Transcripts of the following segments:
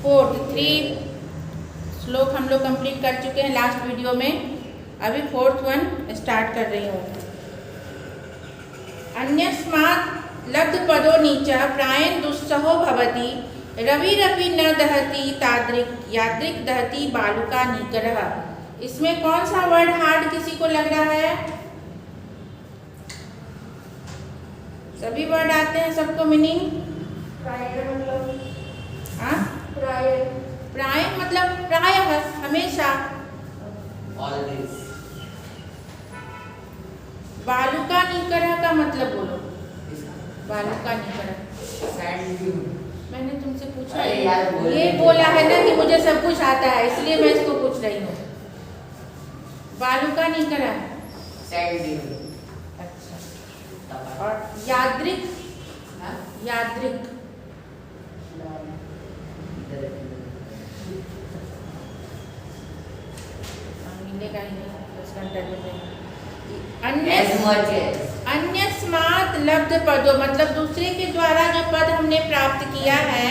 Fourth 3 श्लोक हम लोग कंप्लीट कर चुके हैं लास्ट वीडियो में। अभी फोर्थ वन स्टार्ट कर रही हूँ। अन्यस्मात् लब्धपदो नीचः प्रायेण दुस्सहो भवति रविरपि न दहति तादृक् यादृक् दहति बालुका निकरः। इसमें कौन सा वर्ड हार्ड किसी को लग रहा है? सभी वर्ड आते हैं सबको मीनिंग? प्राय मतलब प्रायः हमेशा। बालुका निकरः का मतलब बोलो। बालुका निकरः मैंने तुमसे पूछा ये बोला है ना कि मुझे सब कुछ आता है, इसलिए मैं इसको पूछ रही हूँ। बालुका निकरः अच्छा। और यादृक् यादृक् मिलेगा ही नहीं 10 घंटे में। अन्यस्मात् लब्ध पदो मतलब दूसरे के द्वारा जो पद हमने प्राप्त किया है,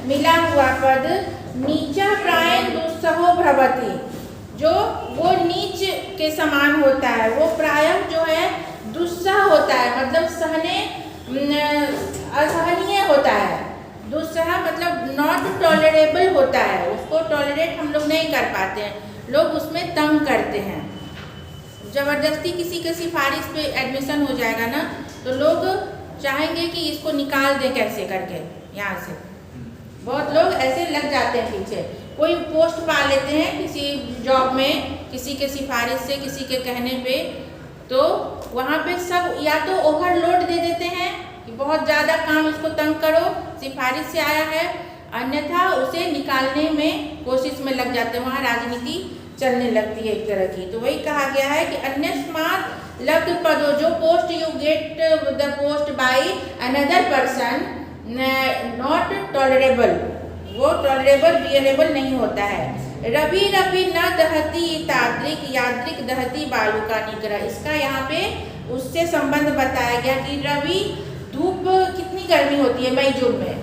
मिला हुआ पद, नीचा प्रायेण दुस्सहो भवति जो वो नीच के समान होता है, वो प्रायः जो है दुस्सह होता है, मतलब सहने असहनीय होता है। दुस्सह मतलब नॉट टॉलरेबल होता है, उसको टॉलरेट हम लोग नहीं कर पाते हैं, लोग उसमें तंग करते हैं। ज़बरदस्ती किसी के सिफारिश पे एडमिशन हो जाएगा ना, तो लोग चाहेंगे कि इसको निकाल दें कैसे करके यहाँ से। बहुत लोग ऐसे लग जाते हैं पीछे, कोई पोस्ट पा लेते हैं किसी जॉब में, किसी के सिफारिश से, किसी के कहने पे, तो वहाँ पे सब या तो ओवरलोड दे देते हैं कि बहुत ज़्यादा काम, इसको तंग करो, सिफारिश से आया है, अन्यथा उसे निकालने में कोशिश में लग जाते हैं। वहाँ राजनीति चलने लगती है एक तरह की। तो वही कहा गया है कि अन्यस्मात् लब्ध पदो जो post you get the post by another person not tolerable, वो टॉलरेबल बियरेबल नहीं होता है। रवि रवि न दहति तादृक् यादृक् दहति बालुका निकरः। इसका यहाँ पे उससे संबंध बताया गया कि रवि धूप कितनी गर्मी होती है मई जून में,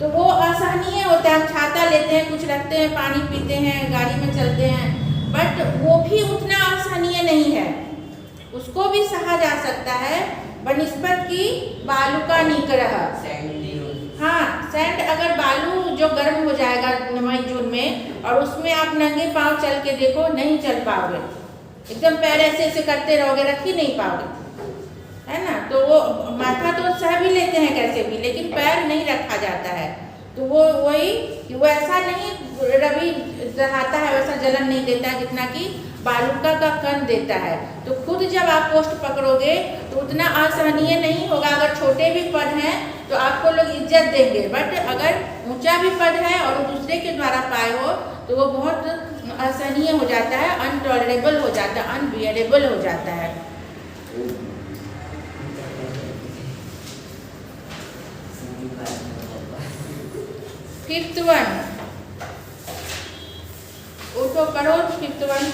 तो वो असहनीय होता है। हम छाता लेते हैं, कुछ रखते हैं, पानी पीते हैं, गाड़ी में चलते हैं, बट वो भी उतना असहनीय नहीं है, उसको भी सहा जा सकता है बनिस्बत की बालुका निकरः। हाँ, सैंड अगर बालू जो गर्म हो जाएगा मई जून में और उसमें आप नंगे पांव चल के देखो, नहीं चल पाओगे, एकदम पैर ऐसे ऐसे करते रहोगे, रख ही नहीं पाओगे, है ना। तो वो माथा तो सह भी लेते हैं कैसे भी, लेकिन पैर नहीं रखा जाता है। तो वो वही कि वो ऐसा नहीं रवि दहाता है, वैसा जलन नहीं देता है जितना कि बालुका का कण देता है। तो खुद जब आप पोस्ट पकड़ोगे तो उतना असहनीय नहीं होगा। अगर छोटे भी पद हैं तो आपको लोग इज्जत देंगे, बट अगर ऊंचा भी पद है और वो दूसरे के द्वारा पाए हो तो वो बहुत असहनीय हो जाता है, अनटॉलरेबल हो जाता है, अनबियरेबल हो जाता है। फिफ्थ वन उठो पढ़ो। फिफ्थ वन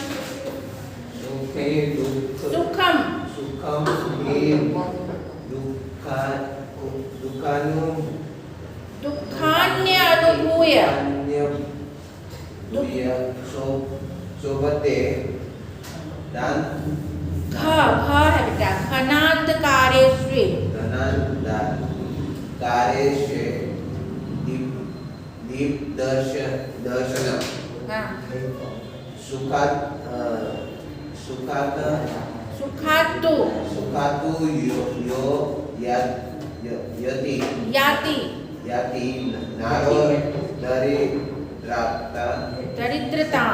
सुखम दुखान्य अनुभूय शोभते घ है बेटा, घनांत कार्यश्री दीप दर्शनम सुखातु यो याति नारो दरिद्रता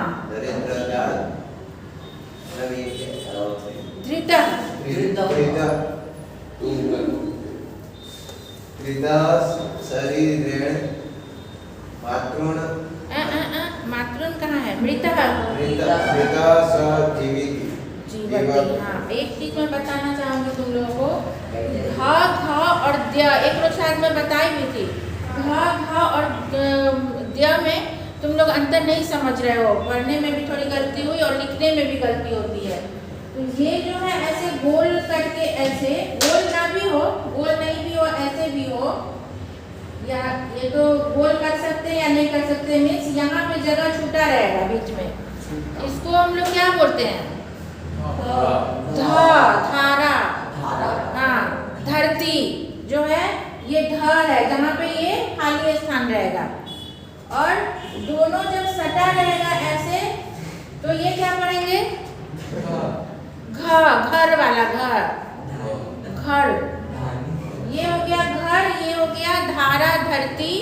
धृता शरीरेण मातृण मातृन कहाँ है? मृतः स जीवति। हाँ, एक चीज मैं बताना चाहूंगी तुम लोगों को, घ और द्य एक लोग शायद मैं बताई भी थी। घ और द्य में तुम लोग अंतर नहीं समझ रहे हो, पढ़ने में भी थोड़ी गलती हुई और लिखने में भी गलती होती है। तो ये जो है ऐसे गोल करके, ऐसे गोल ना भी हो, गोल नहीं भी हो, ऐसे भी हो, या ये तो गोल कर सकते हैं या नहीं कर सकते, मीन्स यहाँ पे जगह छूटा रहेगा बीच में, इसको हम लोग क्या बोलते हैं? धारा। हाँ, धरती जो है ये ध है, जहाँ पे ये खाली स्थान रहेगा, और दोनों जब सटा रहेगा ऐसे तो ये क्या पढ़ेंगे? घर वाला घर। ये हो गया घर, ये हो गया धारा, धरती।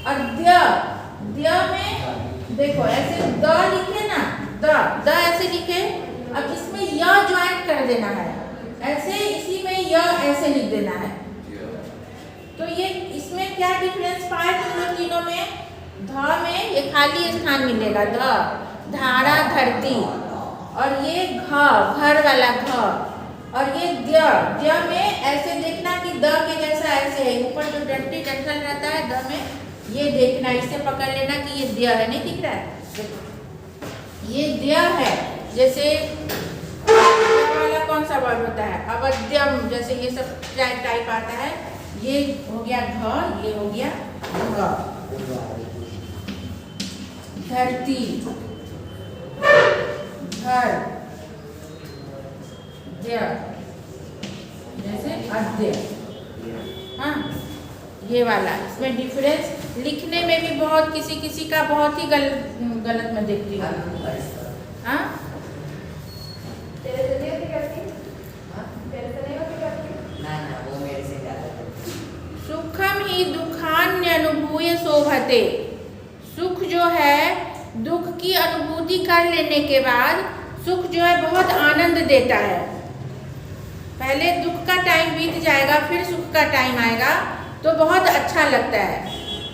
और द्य में देखो ऐसे द लिखे ना, द ऐसे लिखे, अब इसमें य ज्वाइन कर देना है ऐसे, इसी में य ऐसे लिख देना है। तो ये इसमें क्या डिफरेंस पाए तुम लोग तीनों में? ध में ये खाली स्थान मिलेगा, ध धारा धरती, और ये घर वाला घ, और ये द्य में ऐसे देखना कि द के जैसा ऐसे है, ऊपर जो डंटी डंठल रहता है द में, ये देखना, इसे पकड़ लेना कि ये द्य है, नहीं दिख रहा है? ये द्य है। जैसे वाला कौन सा वर्ड होता है? अवध्यम, जैसे ये सब टाइप आता है, ये हो गया घ, ये हो गया घ। धरती, घर, द्य, जैसे अद्य। हाँ, ये वाला, इसमें डिफरेंस लिखने में भी बहुत किसी का बहुत ही गलत मैं देखती हूँ। हाँ, सुखम ही दुखान्य अनुभूय शोभते। सुख जो है, दुख की अनुभूति कर लेने के बाद सुख जो है बहुत आनंद देता है। पहले दुख का टाइम बीत जाएगा, फिर सुख का टाइम आएगा तो बहुत अच्छा लगता है,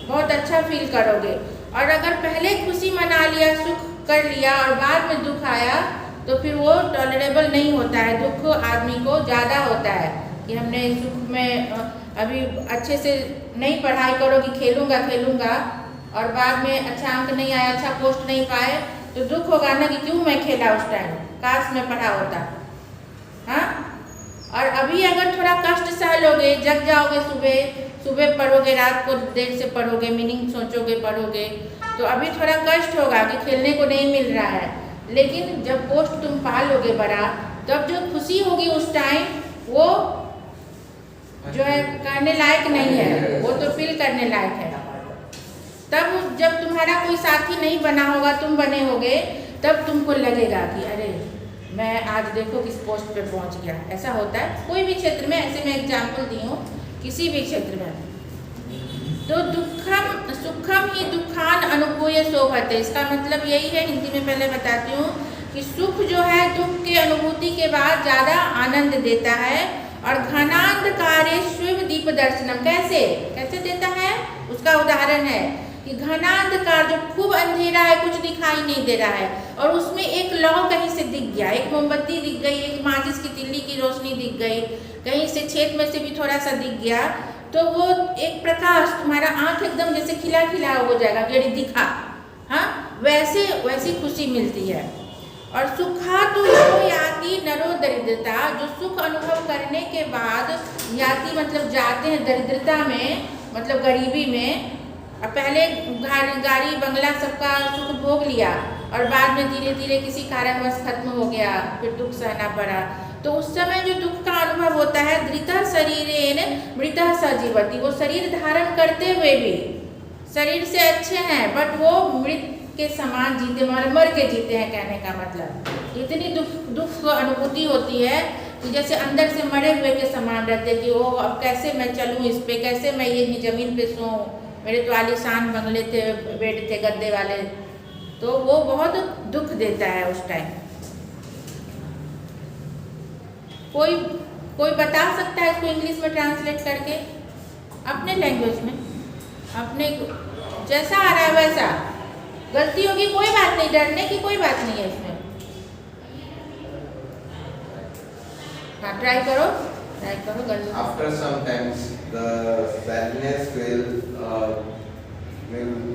बहुत अच्छा फील करोगे। और अगर पहले खुशी मना लिया, सुख कर लिया और बाद में दुख आया तो फिर वो टॉलरेबल नहीं होता है। दुख आदमी को ज़्यादा होता है कि हमने सुख में अभी अच्छे से नहीं पढ़ाई करोगी, खेलूँगा और बाद में अच्छा अंक नहीं आया, अच्छा पोस्ट नहीं पाए तो दुख होगा ना कि क्यों मैं खेला उस टाइम, काश में पढ़ा होता। हाँ, और अभी अगर थोड़ा कष्ट सह लोगे, जग जाओगे, सुबह पढ़ोगे, रात को देर से पढ़ोगे, मीनिंग सोचोगे, पढ़ोगे, तो अभी थोड़ा कष्ट होगा कि खेलने को नहीं मिल रहा है। लेकिन जब पोस्ट तुम पा लोगे बड़ा, तब जो खुशी होगी उस टाइम, वो जो है करने लायक नहीं है, वो तो फील करने लायक है। तब जब तुम्हारा कोई साथी नहीं बना होगा, तुम बने होगे, तब तुमको लगेगा कि अरे मैं आज देखो किस पोस्ट पे पहुंच गया। ऐसा होता है कोई भी क्षेत्र में, ऐसे मैं एग्जाम्पल दी हूँ, किसी भी क्षेत्र में। तो सुखम ही दुखान अनुभूय शोभते, इसका मतलब यही है, हिंदी में पहले बताती हूँ कि सुख जो है दुख के अनुभूति के बाद ज़्यादा आनंद देता है। और घनांधकारे शिव दीप दर्शनम, कैसे देता है? उसका उदाहरण है कि घनांधकार, जो खूब अंधेरा है, कुछ दिखाई नहीं दे रहा है, और उसमें एक लौ कहीं से दिख गया, एक मोमबत्ती दिख गई, एक माचिस की तिल्ली की रोशनी दिख गई, कहीं से छेद में से भी थोड़ा सा दिख गया, तो वो एक प्रकाश, तुम्हारा आंख एकदम जैसे खिला हो जाएगा कि अरे दिखा। हाँ, वैसी खुशी मिलती है। और सुखा तो याति नरो दरिद्रता, जो सुख अनुभव करने के बाद याति मतलब जाते हैं दरिद्रता में, मतलब गरीबी में। अब पहले गाड़ी बंगला सबका सुख भोग लिया और बाद में धीरे धीरे किसी कारणवश खत्म हो गया, फिर दुख सहना पड़ा, तो उस समय जो दुख का अनुभव होता है, धृता शरीरेण मृतः सजीवति, वो शरीर धारण करते हुए भी शरीर से अच्छे हैं बट वो मृत के समान जीते, मर के जीते हैं। कहने का मतलब इतनी दुख अनुभूति होती है कि जैसे अंदर से मरे हुए के समान रहते कि वो अब कैसे मैं चलूँ इस पे, कैसे मैं ये ज़मीन पे सोऊं, मेरे तो आलीशान बंगले थे, बेड थे गद्दे वाले, तो वो बहुत दुख देता है उस टाइम। कोई बता सकता है इसको इंग्लिश में ट्रांसलेट करके अपने लैंग्वेज में, अपने जैसा आ रहा है वैसा। गलती होगी कोई बात नहीं, डरने की कोई बात नहीं है इसमें। हाँ, ट्राई करो। After some times the sadness will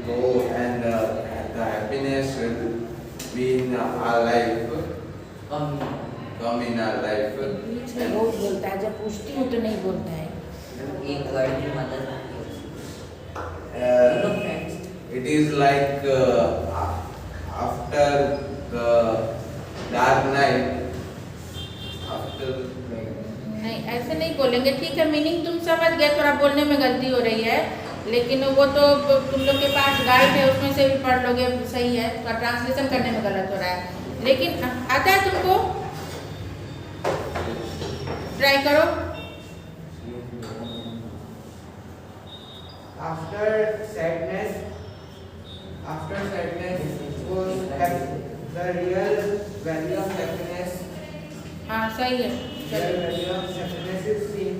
go and the happiness will be in our life, come in our life. बीच में बहुत बोलता है, जब पूछती हूँ तो नहीं बोलता है। एक वर्ड की मदद it is like after the dark night, after नहीं ऐसे नहीं बोलेंगे, ठीक है मीनिंग तुम समझ गए, थोड़ा बोलने में गलती हो रही है, लेकिन वो तो तुम लोग के पास गाइड है उसमें से भी पढ़ लोगे, सही है, तो ट्रांसलेशन करने में गलत हो रहा है, लेकिन आता है तुमको, ट्राई करो। After sadness, वो the real value of happiness. हाँ सही है, The real value of happiness is seen,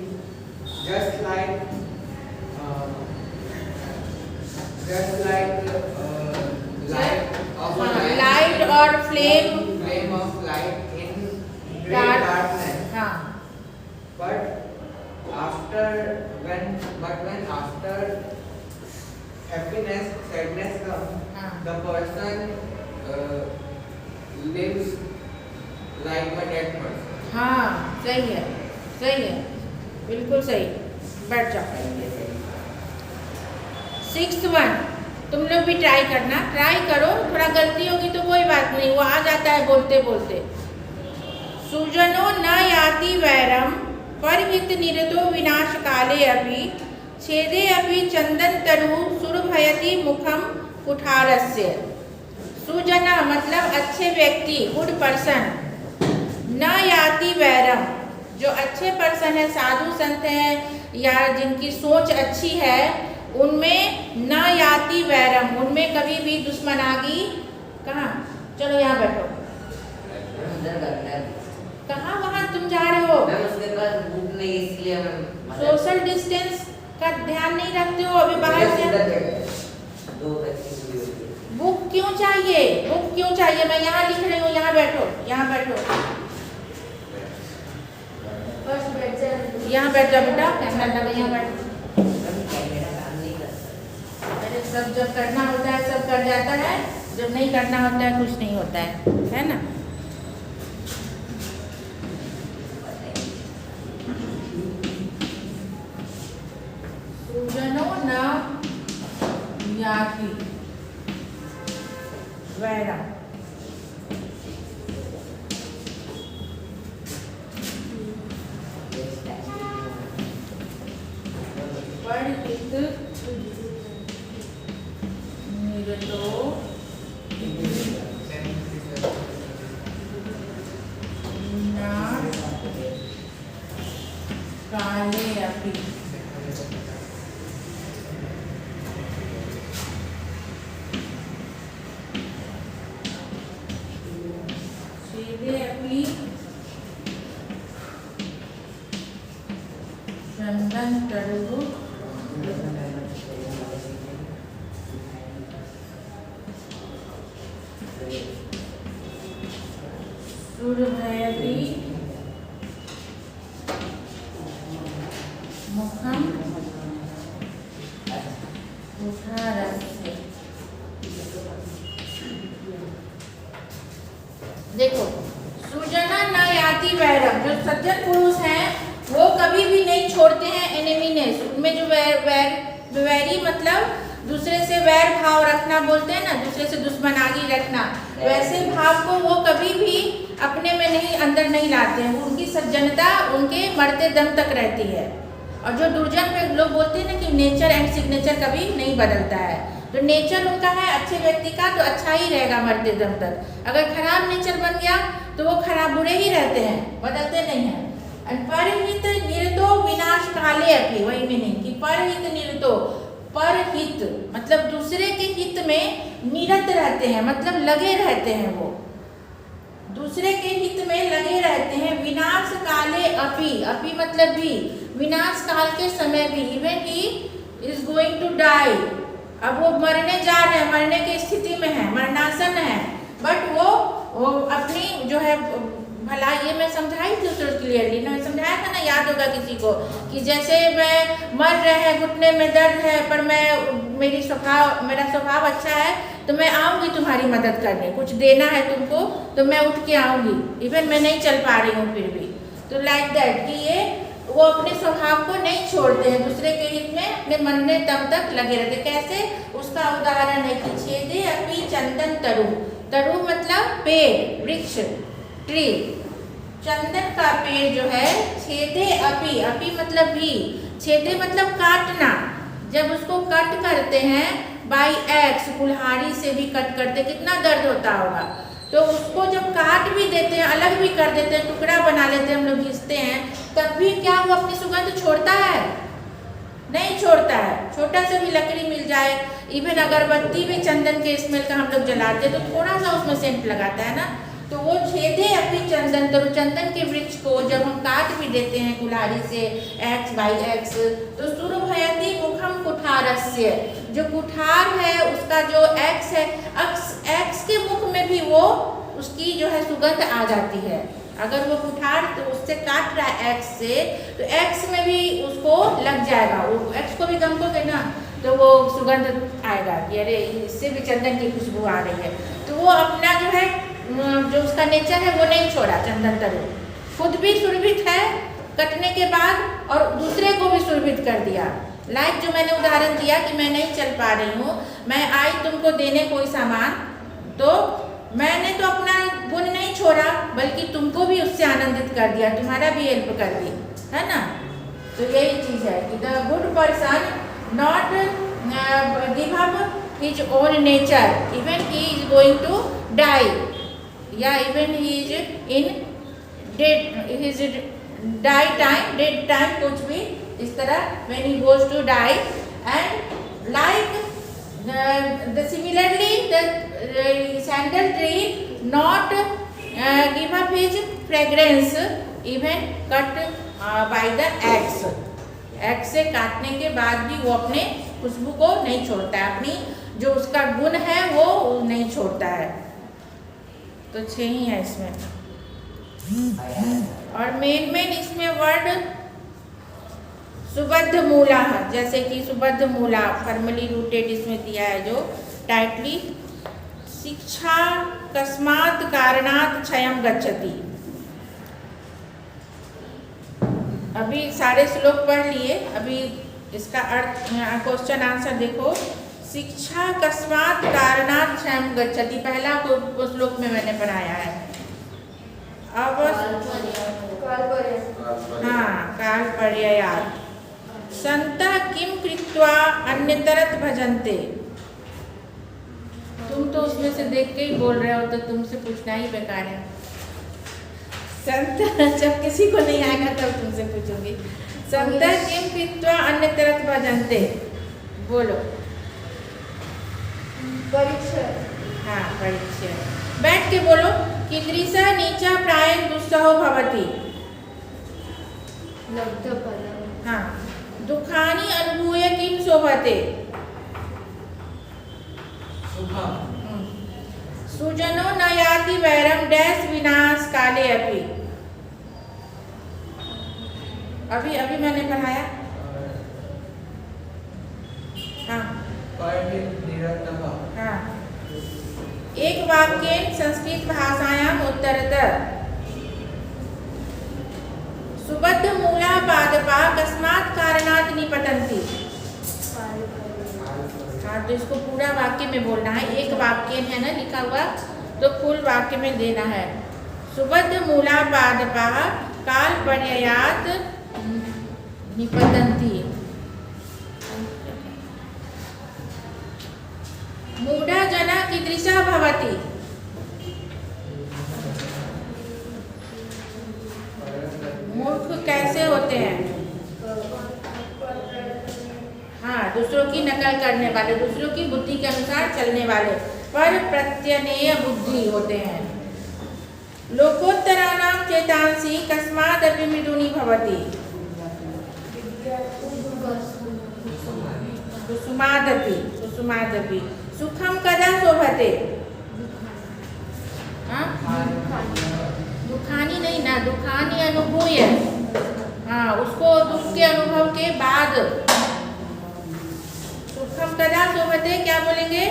just like light of a light और flame flame of light in great Dark. darkness. हाँ But when after happiness, sadness comes, हाँ the person lives like a dead person. हाँ सही है, सही है, बिल्कुल सही, बैठ जाओ। 6th वन तुम लोग भी ट्राई करना, ट्राई करो, थोड़ा गलती होगी तो कोई बात नहीं, वो आ जाता है बोलते बोलते। सुजनो न याति वैरम परहित निरतो विनाश काले अपि छेदे अपि चंदन तरु सुरभयति मुखम कुठारस्य। सुजना मतलब अच्छे व्यक्ति, गुड पर्सन, न याति वैरम जो अच्छे पर्सन है, साधु संत हैं या जिनकी सोच अच्छी है, उनमें न याति वैरम, उनमें कभी भी दुश्मनागी, कहाँ, चलो यहाँ बैठो, कहाँ वहाँ तुम जा रहे हो, उसके पास बुक नहीं इसलिए सोशल डिस्टेंस का ध्यान नहीं रखते हो, अभी बाहर से बुक क्यों चाहिए, बुक क्यों चाहिए, मैं यहाँ लिख रही हूँ, यहाँ बैठो, यहाँ बैठो, यहाँ बैठ जाओ बेटा, कैमरा लगा, यहाँ बैठो। अरे सब जब करना होता है सब कर जाता है, जब नहीं करना होता है कुछ नहीं होता है ना। सुजनो न याति वैरम, परहित निरतो विनाश काले अपि छेदे अपि चंदन तरु सुरभयति मुखम कुठारस्य। देखो, सुजना न याति वैरम, जो सज्जन पुरुष हैं वो कभी भी नहीं छोड़ते हैं एनिमीनेस, उनमें जो वैरी मतलब दूसरे से वैर भाव रखना बोलते हैं ना, दूसरे से दुश्मनागी रखना, वैसे भाव को वो कभी भी अपने में नहीं, अंदर नहीं लाते हैं, उनकी सज्जनता उनके मरते दम तक रहती है। और जो दुर्जन में लोग बोलते हैं ना कि नेचर एंड सिग्नेचर कभी नहीं बदलता है, तो नेचर उनका है अच्छे व्यक्ति का तो अच्छा ही रहेगा मरते दम तक, अगर खराब नेचर बन गया तो वो खराब बुरे ही रहते हैं, बदलते नहीं हैं। परहित निरतो विनाश काले अपि, वही मीनिंग कि परहित निरतो, परहित मतलब दूसरे के हित में निरत रहते हैं, मतलब लगे रहते हैं, वो दूसरे के हित में लगे रहते हैं। विनाश काले अपि, अपि मतलब भी, विनाश काल के समय भी, even he is going to die, अब वो मरने जा रहे हैं, मरने की स्थिति में है, मरणासन है, बट वो अपनी जो है भला, ये मैं समझाई थी उसको क्लियरली ना, मैं समझाया था ना, याद होगा किसी को, कि जैसे मैं मर रहे हैं, घुटने में दर्द है, पर मेरा स्वभाव अच्छा है तो मैं आऊँगी तुम्हारी मदद करने, कुछ देना है तुमको तो मैं उठ के आऊँगी, इवन मैं नहीं चल पा रही हूँ फिर भी, तो लाइक दैट कि ये वो अपने स्वभाव को नहीं छोड़ते हैं, दूसरे के हित में अपने मरने दम तक लगे रहते। कैसे? उसका उदाहरण है कि छेदे अपि चंदन तरु। तरु मतलब पेड़, वृक्ष, ट्री। चंदन का पेड़ जो है, छेदे अपि, अपि मतलब भी, छेदे मतलब काटना। जब उसको कट करते हैं बाई एक्स, कुल्हाड़ी से भी कट करते, कितना दर्द होता होगा। तो उसको जब काट भी देते हैं, अलग भी कर देते हैं, टुकड़ा बना लेते हैं, हम लोग घिसते हैं, तब भी क्या वो अपनी सुगंध छोड़ता है? नहीं छोड़ता है। छोटा सा भी लकड़ी मिल जाए, इवन अगरबत्ती भी चंदन के स्मेल का हम लोग जलाते हैं, तो थोड़ा सा उसमें सेंट लगाता है ना। तो वो छेदे अपनी चंदन तरु, चंदन के वृक्ष को जब हम काट भी देते हैं कुल्हाड़ी से एक्स बाई एक्स, तो सुरभयति मुखम कुठारस्य, जो कुठार है उसका जो एक्स है, एक्स के मुख में भी वो उसकी जो है सुगंध आ जाती है। अगर वो कुठार तो उससे काट रहा है एक्स से, तो एक्स में भी उसको लग जाएगा, वो एक्स को भी दमकोगे ना तो वो सुगंध आएगा कि अरे इससे भी चंदन की खुशबू आ रही है। तो वो अपना जो है, जो उसका नेचर है वो नहीं छोड़ा चंदन तरु, खुद भी सुरभित है कटने के बाद और दूसरे को भी सुरभित कर दिया। लाइक जो मैंने उदाहरण दिया कि मैं नहीं चल पा रही हूँ, मैं आई तुमको देने कोई सामान, तो मैंने तो अपना गुण नहीं छोड़ा बल्कि तुमको भी उससे आनंदित कर दिया, तुम्हारा भी हेल्प कर दी, है ना। तो यही चीज़ है कि the good person not give up his own nature even he is going to die, या even he is in dead his die time, dead time, कुछ भी इस तरह when he goes to die, and like the similarly the sandal tree not give up his fragrance even cut by the axe, axe से काटने के बाद भी वो अपने खुशबू को नहीं छोड़ता है, अपनी जो उसका गुण है वो नहीं छोड़ता है। तो 6 ही है इसमें, और मेन इसमें वर्ड सुबद्ध मूला है, जैसे कि सुबद्ध मूला फॉर्मली रूटेड इसमें दिया है जो टाइटली, शिक्षा कस्मात् कारणात् क्षयं गच्छति। अभी सारे श्लोक पढ़ लिए, अभी इसका अर्थ क्वेश्चन आंसर देखो। शिक्षा कस्मात् कारणात् क्षयं गच्छति, पहला को श्लोक में मैंने पढ़ाया है। अब हाँ, काल पर्यायात् संतः किम कृत्वा अन्यतरत भजन्ते। तुम तो उसमें से देख के ही बोल रहे हो, तो तुमसे पूछना ही बेकार है। संत जब किसी को नहीं आएगा तब तुमसे पूछूंगी। संतः किम कृत्वा अन्यतरत भजन्ते, बोलो। परीक्षा। हाँ, परीक्षा। बैठ के बोलो। कीदृशः नीचा प्रायः दुस्सहो भवति। लब्धफलम्। हाँ, दुखानि अनुभूय किं शोभते। सुजनो न याति वैरम डैश विनाश काले अपि। अभी मैंने पढ़ाया। हाँ हाँ, एक वाक्य संस्कृत भाषायाम उत्तरतः सुबद्ध मूला पादपा कस्मात् कारणात् निपतन्ति। हाँ, तो इसको पूरा वाक्य में बोलना है, एक वाक्य है ना लिखा हुआ, तो फुल वाक्य में देना है। सुबद्ध मूला पादपा काल पर्यायात् निपतन्ति। मूढ़ा जना कीदृशः भवति। मूर्ख कैसे होते हैं। हाँ, दूसरों की नकल करने वाले, दूसरों की बुद्धि के अनुसार चलने वाले, पर प्रत्यनेय बुद्धि होते हैं। लोकोत्तराणां चेतांसि कस्मादपि मृदूनि भवति। कुसुमादपि सुखम कदा शोभते। हाँ, दुखानी नहीं ना, दुखानी अनुभूय। हाँ, उसको दुख के अनुभव के बाद। सुखम कदा शोभते, क्या बोलेंगे।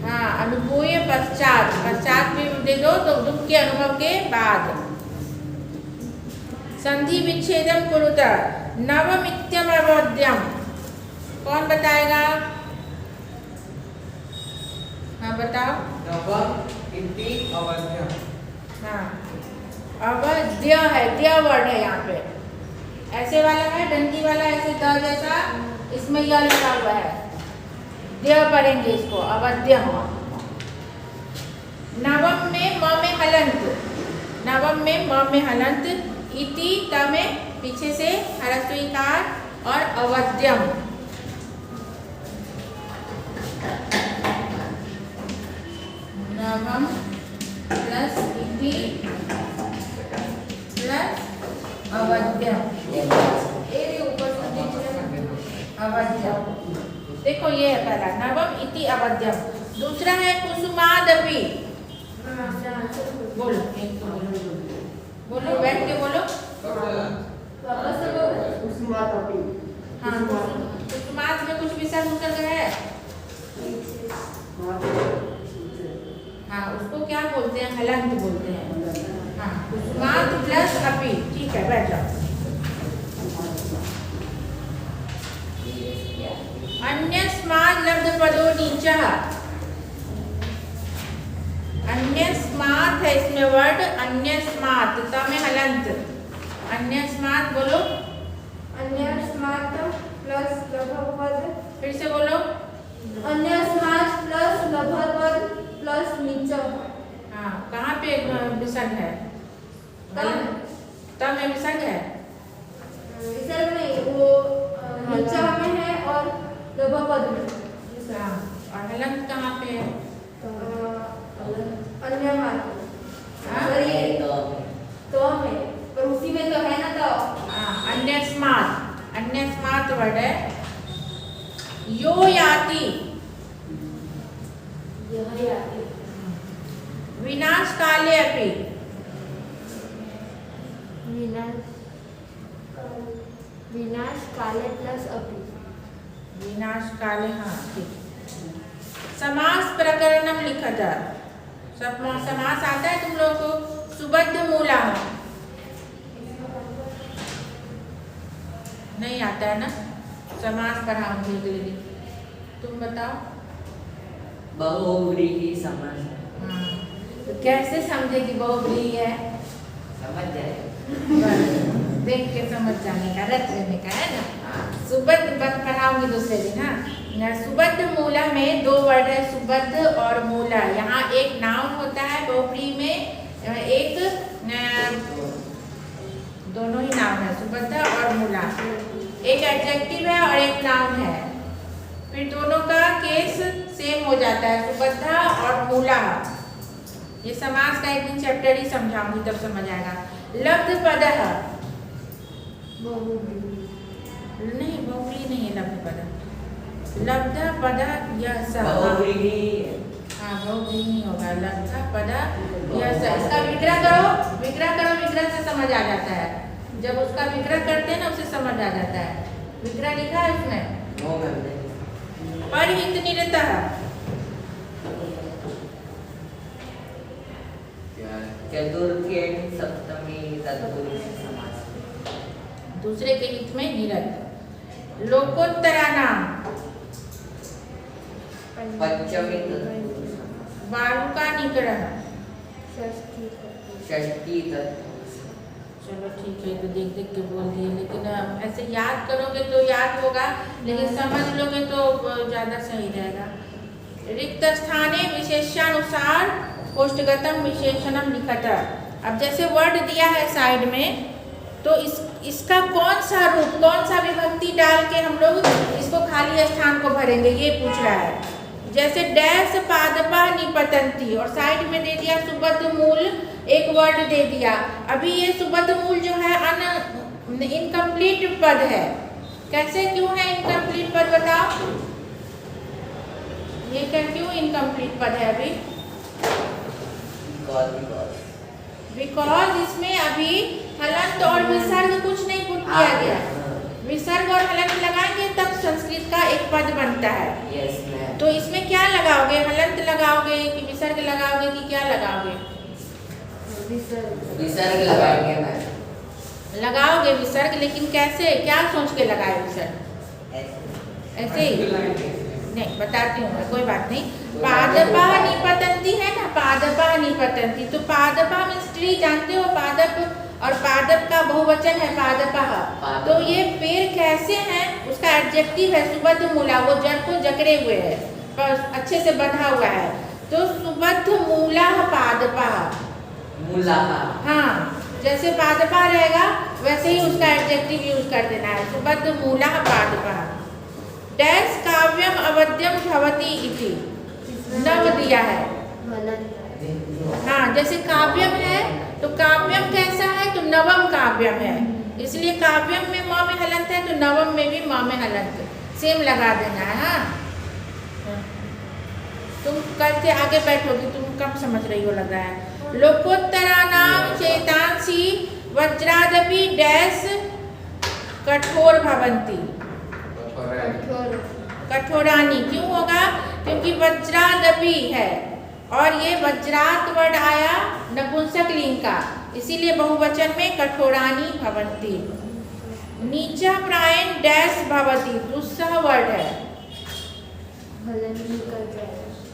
हाँ, अनुभूय पश्चात भी दे दो तो दुख के अनुभव के बाद। संधि विच्छेदम कुरुत नवमित्यम अवध्यम। कौन बताएगा? हाँ बताओ। नवम इति अवध्यम। हाँ अवध्य है, द्य वर्ड है यहाँ पे। ऐसे वाला है डंडी वाला, ऐसे द जैसा, इसमें यह लगा हुआ है, द्य पढ़ेंगे इसको, अवध्य हो। नवम में म में हलंत, नवम में म में हलंत, इति त में पीछे से ह्रस्व इकार और अवध्यम। नवम प्लस इति प्लस अवध्यम, अवध्यम। देखो ये है पहला, नवम इति अवध्यम। दूसरा है कुसुमादपि। बोलो एक तो बोलो, बोलो बैठ के बोलो। कुसुमादपि। हाँ कुसुमाद में कुछ विसर्ग उतर गया है। हाँ उसको क्या बोलते हैं? हलंत बोलते हैं। हाँ कुसुमाद प्लस अपि। ठीक है बैठ जाओ। अन्यस्माद् लब्ध पदो नीचः। अन्यस्मात् है इसमें वर्ड, अन्यस्मात् त में हलंत। अन्यस्मात् बोलो। अन्यस्मात् प्लस लभपद। फिर से बोलो। अन्यस्मात् प्लस लभपद प्लस नीच। हाँ कहाँ पे विसर्ग है? त में विसर्ग है। विसर्ग नहीं, वो नीच में है और लभपद में। हाँ और हलंत कहाँ पे है? अन्य मात्र। हाँ? तो में, पर उसी में तो है ना तो। हाँ अन्यस्मात्, अन्यस्मात् वर्ड है। यो याति, यह याति। विनाश काले अपि। विनाश काले प्लस अपि। विनाश काले, हाँ ठीक। समास प्रकरणम लिखत। समास आता है तुम लोगों को? सुबद्ध मूला नहीं आता है ना? समास पढ़ाऊंगी अगले दिन। तुम बताओ। बहुव्रीहि समास। हाँ तो कैसे समझेगी बहुव्रीहि है? समझ जाए। देख के समझ जाने का, रट लेने का है ना। सुबद्ध पढ़ाऊंगी दूसरे दिन। हाँ सुबद्ध मूला में दो वर्ड है, सुबद्ध और मूला। यहाँ एक नाउन होता है बहुव्रीहि में, एक दोनों ही नाउन है, सुबद्ध और मूला। एक एडजेक्टिव है और एक नाउन है, फिर दोनों का केस सेम हो जाता है, सुबद्ध और मूला। ये समास का एक दिन चैप्टर ही समझाऊंगी तब समझ आएगा। लब्ध पदः नहीं, बहुव्रीहि नहीं है लब्ध पदः। लब्ध पदः यः बहुव्रीहि। हाँ बहुव्रीहि नहीं होगा, लब्ध पदः यः। इसका विग्रह करो, विग्रह करो, विग्रह से समझ आ जाता है। जब उसका विग्रह करते हैं ना उसे समझ आ जाता है। विग्रह लिखा है उसमें। परिहित निरतः। चतुर्थी सप्तमी तत्पुरुष समास। दूसरे के हित में निरत। लोकोत्तरा नाम। पंचमी बालुका निकरः। षष्ठी चलो ठीक है, तो देख देख के बोल दिए, लेकिन ऐसे याद करोगे तो याद होगा, लेकिन समझ लोगे तो ज़्यादा सही रहेगा। रिक्त स्थाने विशेषानुसार कोष्ठगतम विशेषणम लिखत। अब जैसे वर्ड दिया है साइड में, तो इसका कौन सा रूप, कौन सा विभक्ति डाल के हम लोग इसको खाली स्थान को भरेंगे, ये पूछ रहा है। जैसे डैश पादपा निपतंती, और साइड में दे दिया सुबद्ध मूल, एक वर्ड दे दिया। अभी ये सुबद्ध मूल जो है इनकम्प्लीट पद है। कैसे, क्यों है इनकम्प्लीट पद बताओ? ये क्या, क्यों इनकम्प्लीट पद है अभी? बिकॉज इसमें अभी हलंत और विसर्ग कुछ नहीं पुट किया गया। विसर्ग और हलंत लगाएंगे तब संस्कृत का एक पद बनता है। Yes ma'am. तो इसमें क्या लगाओगे? हलंत लगाओगे कि विसर्ग लगाओगे कि क्या लगाओगे? विसर्ग लगाएंगे मैम। लगाओगे विसर्ग, लेकिन कैसे, क्या सोच के लगाए विसर्ग? ऐसे ही नहीं, बताती हूँ मैं, कोई बात नहीं। पादपा निपतंती है ना, पादपा निपतंती, तो पादपा में स्त्री जानते हो, पादप और पादप का बहुवचन है पादपा। तो ये पेड़ कैसे हैं, उसका एडजेक्टिव है सुबद्ध मूला, वो जड़ को जकड़े हुए है, पर अच्छे से बंधा हुआ है, तो सुबद्ध मूला पादपा। मूला। हाँ, जैसे पादपा रहेगा वैसे ही उसका एडजेक्टिव यूज कर देना है, सुबद्ध मूला पादपा। डैश काव्यम अवध्यम भवति इति, नव दिया है। हाँ, जैसे काव्यम है तो काव्यम कैसा है, तो नवम काव्यम है, इसलिए काव्यम में म में हलंत है तो नवम में भी म में हलंत, सेम लगा देना है। हाँ, तुम कल से आगे बैठोगी, तुम कम समझ रही हो लग रहा है। लोकोत्तराणाम चेतांसी वज्रादपि डैश कठोर भवंती, कठोरानी क्यों होगा, क्योंकि वज्रादपि है और ये वज्रात वर्ड आया नपुंसक लिंग का, इसीलिए बहुवचन में कठोरानी भवंती। नीचा प्रायण डैश भवती, दुस्सह वर्ड है।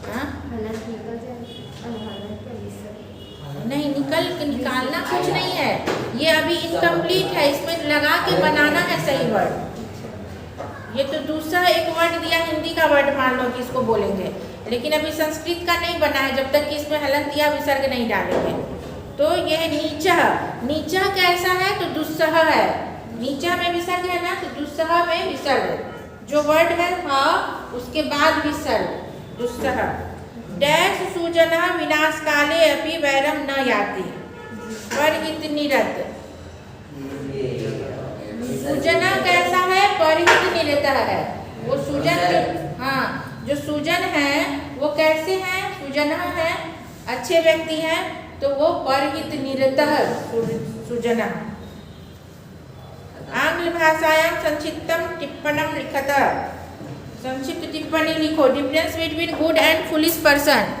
हाँ? नहीं, निकालना कुछ नहीं है, ये अभी इनकम्प्लीट है, इसमें लगा के बनाना है सही वर्ड। ये तो दूसरा एक वर्ड दिया, हिंदी का वर्ड मान लो कि इसको बोलेंगे, लेकिन अभी संस्कृत का नहीं बना है, जब तक कि इसमें हलंत या विसर्ग नहीं डालेंगे। तो यह नीचा, नीचा कैसा है, तो दुस्सह है, नीचा में विसर्ग है ना, तो दुस्सह में विसर्ग, जो वर्ड है हाँ उसके बाद विसर्ग, दुस्सह। डैश सुजना विनाश काले अपि वैरम न याति, परहित निरत। सुजना कैसा है, परहित निरत है, वो सुजन जो, हाँ जो सुजन है वो कैसे हैं, सुजना है, अच्छे व्यक्ति हैं, तो वो परहित निरत सुजना। आंग्ल भाषायां संक्षिप्तम टिप्पणम लिखत, संक्षिप्त टिप्पणी लिखो, difference between good and foolish person.